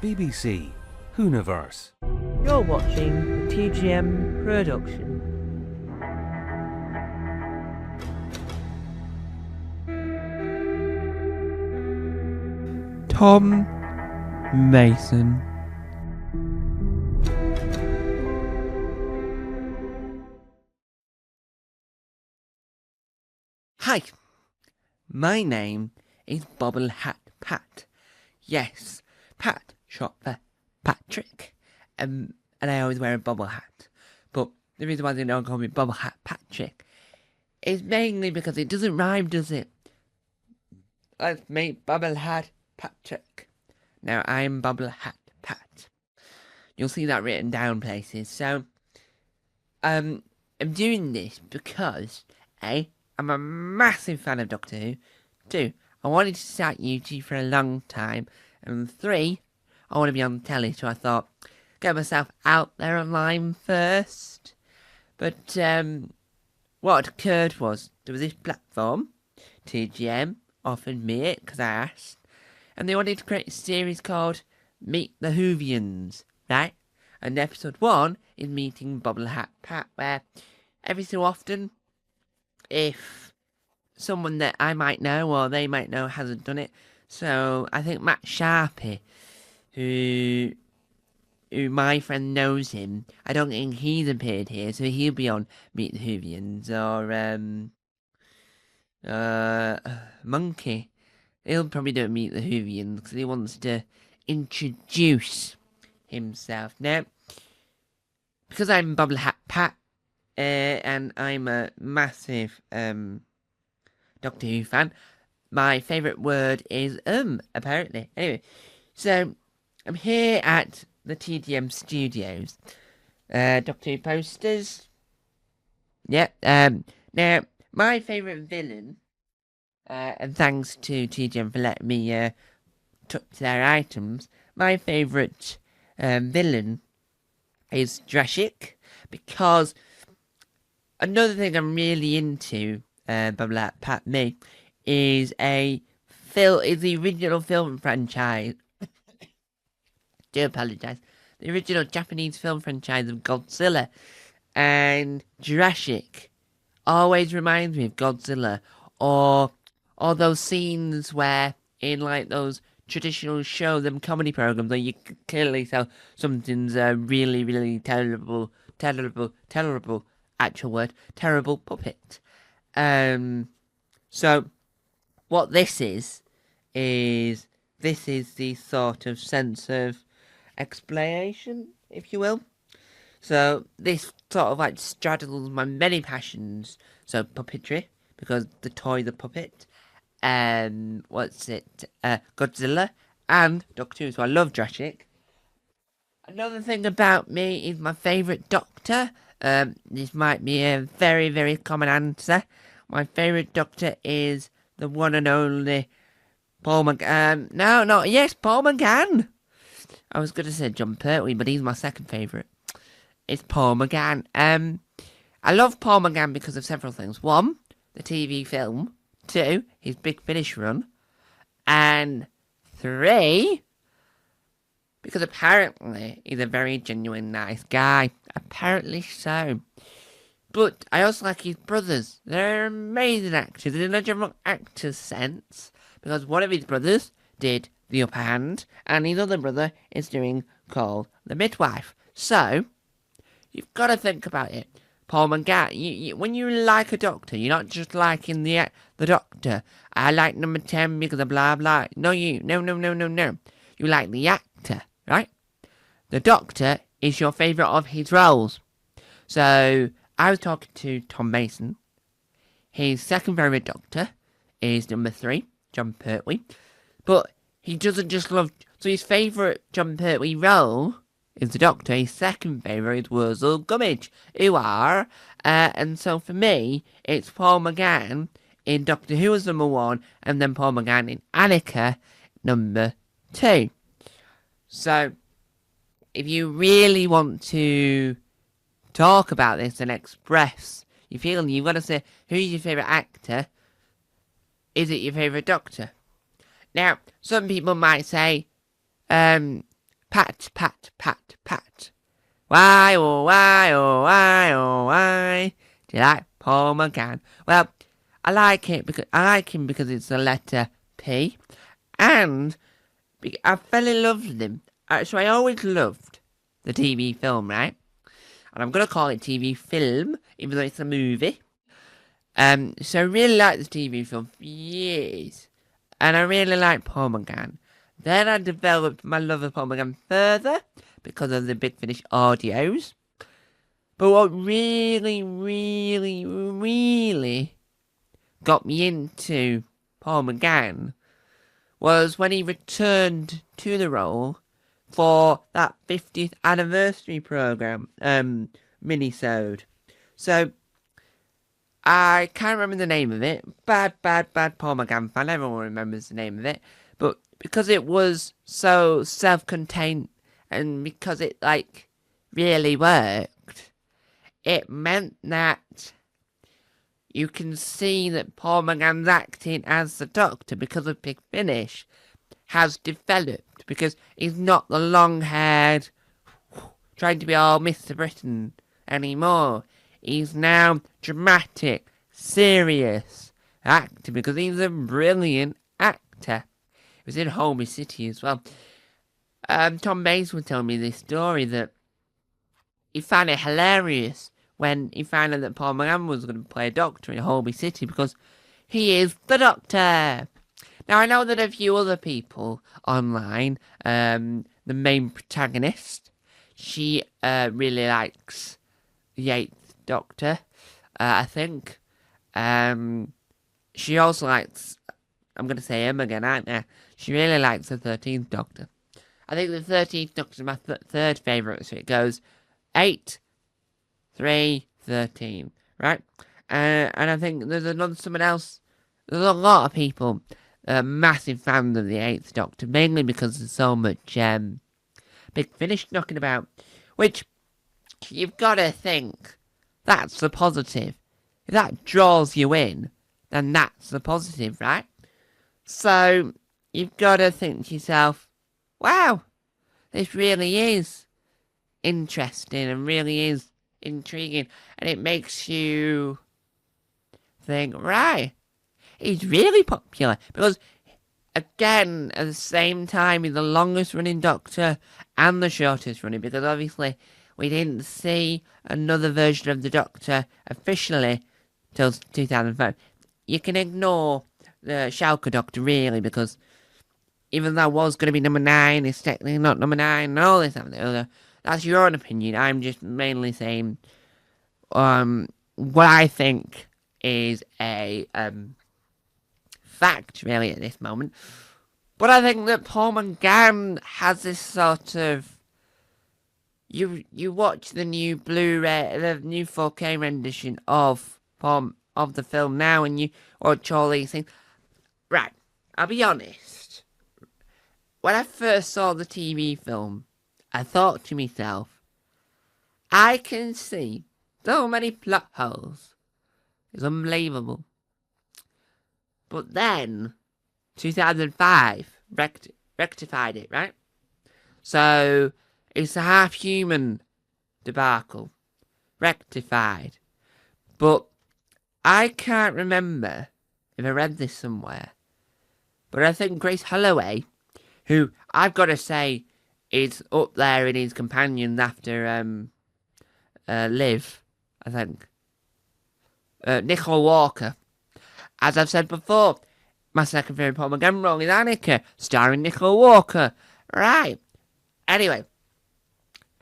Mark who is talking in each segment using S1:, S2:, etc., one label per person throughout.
S1: BBC Whovians.
S2: You're watching the TGM production.
S3: Tom Mason.
S4: Hi, my name is Bobble Hat Pat. Yes, Pat, short for Patrick. And I always wear a bobble hat. But the reason why they don't call me Bobble Hat Patrick is mainly because it doesn't rhyme, does it? Let's make Bobble Hat Patrick. Now, I'm Bobble Hat Pat. You'll see that written down places. So, I'm doing this because, A, I'm a massive fan of Doctor Who. 2, I wanted to start YouTube for a long time. And 3, I want to be on telly, so I thought, get myself out there online first. But what occurred was, there was this platform, TGM, offered me it, because I asked. And they wanted to create a series called Meet the Whovians, right? And episode 1 is meeting Bobble Hat Pat, where every so often, if someone that I might know or they might know hasn't done it. So I think Matt Sharpie, who my friend knows him, I don't think he's appeared here, so he'll be on Meet the Whovians or Monkey. He'll probably do Meet the Whovians because he wants to introduce himself. Now, because I'm Bobble Hat Pat, and I'm a massive Doctor Who fan, my favourite word is apparently. Anyway, so I'm here at the TDM studios. Doctor Who posters. Yep. Now, my favourite villain, and thanks to TDM for letting me touch their items, my favourite villain is Drashik, because another thing I'm really into, Pat me, is the original film franchise. Do apologise. The original Japanese film franchise of Godzilla, and Drashik always reminds me of Godzilla, or those scenes where in like those traditional shows and comedy programs where you can clearly tell something's a really, really terrible actual word, terrible puppet. So what this is the sort of sense of explanation, if you will. So this sort of like straddles my many passions. So puppetry, because the toy, the puppet, Godzilla, and Doctor Who. So I love Drashik. Another thing about me is my favourite Doctor. This might be a very, very common answer. My favourite Doctor is the one and only Paul McGann. Paul McGann. I was going to say John Pertwee, but he's my second favourite. It's Paul McGann. I love Paul McGann because of several things. 1, the TV film. 2, his Big Finish run. And 3, because apparently he's a very genuine, nice guy. Apparently so. But I also like his brothers. They're amazing actors in a general actor's sense, because one of his brothers did The Upper Hand, and his other brother is doing Call the Midwife. So, you've got to think about it. Paul McGann, you, when you like a Doctor, you're not just liking the Doctor. I like number 10 because of blah blah. No. You like the actor, right? The Doctor is your favourite of his roles. So, I was talking to Tom Mason. His second favourite Doctor is number 3, John Pertwee. But he doesn't just love... So his favourite John Pertwee role is the Doctor. His second favourite is Wurzel Gummidge. And so for me, it's Paul McGann in Doctor Who as number 1, and then Paul McGann in Annika, number 2. So, if you really want to talk about this and express your feeling, you've got to say, who's your favourite actor? Is it your favourite Doctor? Now, some people might say, Pat, pat, pat, pat. Why, oh, why, oh, why, oh, why do you like Paul McGann? Well, I like him because it's the letter P, and I fell in love with him. So I always loved the TV film, right? And I'm gonna call it TV film, even though it's a movie. So I really liked the TV film for years, and I really liked Paul McGann. Then I developed my love of Paul McGann further because of the Big Finish audios. But what really, really, really got me into Paul McGann was when he returned to the role for that 50th anniversary programme, mini-sode. So, I can't remember the name of it. Bad Paul McGann fan. Everyone remembers the name of it. But because it was so self-contained and because it, really worked, it meant that you can see that Paul McGann's acting as the Doctor, because of Big Finish, has developed. Because he's not the long-haired, trying to be all Mr. Britain anymore. He's now dramatic, serious actor because he's a brilliant actor. He was in Holby City as well. Tom Bates would tell me this story that he found it hilarious when he found out that Paul McGann was going to play a Doctor in Holby City because he is the Doctor. Now, I know that a few other people online, the main protagonist, she really likes the 8th Doctor, I think. She also likes, I'm going to say him again, aren't I? She really likes the 13th Doctor. I think the 13th Doctor is my third favourite, so it goes 8, 3, 13, right? And I think there's someone else, there's a lot of people massive fans of the 8th Doctor, mainly because there's so much Big Finish knocking about, which you've got to think that's the positive. If that draws you in, then that's the positive, right? So you've got to think to yourself, wow, this really is interesting and really is intriguing, and it makes you think, right, he's really popular, because again, at the same time, he's the longest running Doctor and the shortest running, because obviously we didn't see another version of the Doctor officially till 2005. You can ignore the Schalke Doctor, really, because even though that was going to be number 9, it's technically not number 9, and all this and the other. That's your own opinion. I'm just mainly saying what I think is a fact, really, at this moment. But I think that Paul McGann has this sort of... You watch the new Blu-ray, the new 4K rendition of the film now, and you watch all these things. Right, I'll be honest. When I first saw the TV film, I thought to myself, I can see so many plot holes. It's unbelievable. But then, 2005 rectified it, right? So, it's a half-human debacle. Rectified. But I can't remember if I read this somewhere. But I think Grace Holloway, who I've got to say is up there in his companions after Liv, I think. Nicole Walker. As I've said before, my second favourite Paul McGann role is Annika, starring Nicole Walker. Right. Anyway,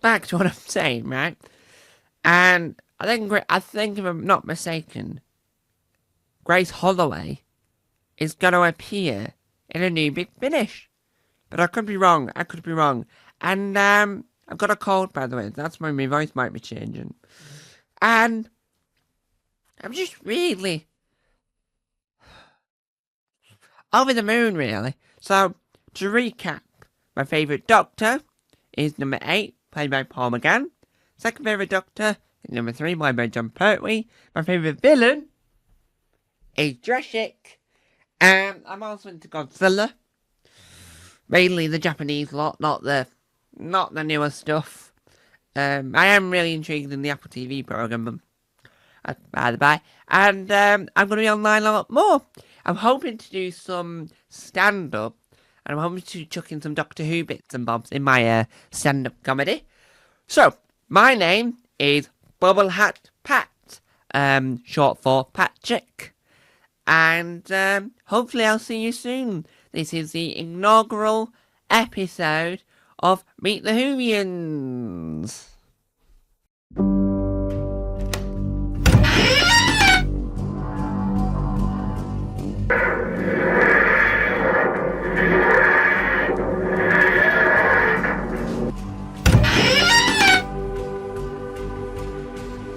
S4: back to what I'm saying, right? And I think if I'm not mistaken, Grace Holloway is going to appear in a new Big Finish. But I could be wrong. And I've got a cold, by the way. That's why my voice might be changing. And I'm just really over the moon, really. So, to recap, my favourite Doctor is number 8, played by Paul McGann. Second favourite Doctor is number 3, played by John Pertwee. My favourite villain is Drashik. I'm also into Godzilla. Mainly the Japanese lot, not the not the newer stuff. I am really intrigued in the Apple TV programme, by the by, and I'm going to be online a lot more. I'm hoping to do some stand-up, and I'm hoping to chuck in some Doctor Who bits and bobs in my stand-up comedy. So, my name is Bubble Hat Pat, short for Patrick, and hopefully I'll see you soon. This is the inaugural episode of Meet the Whovians.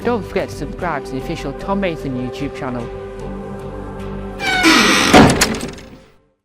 S2: Don't forget to subscribe to the official Tom Mason YouTube channel.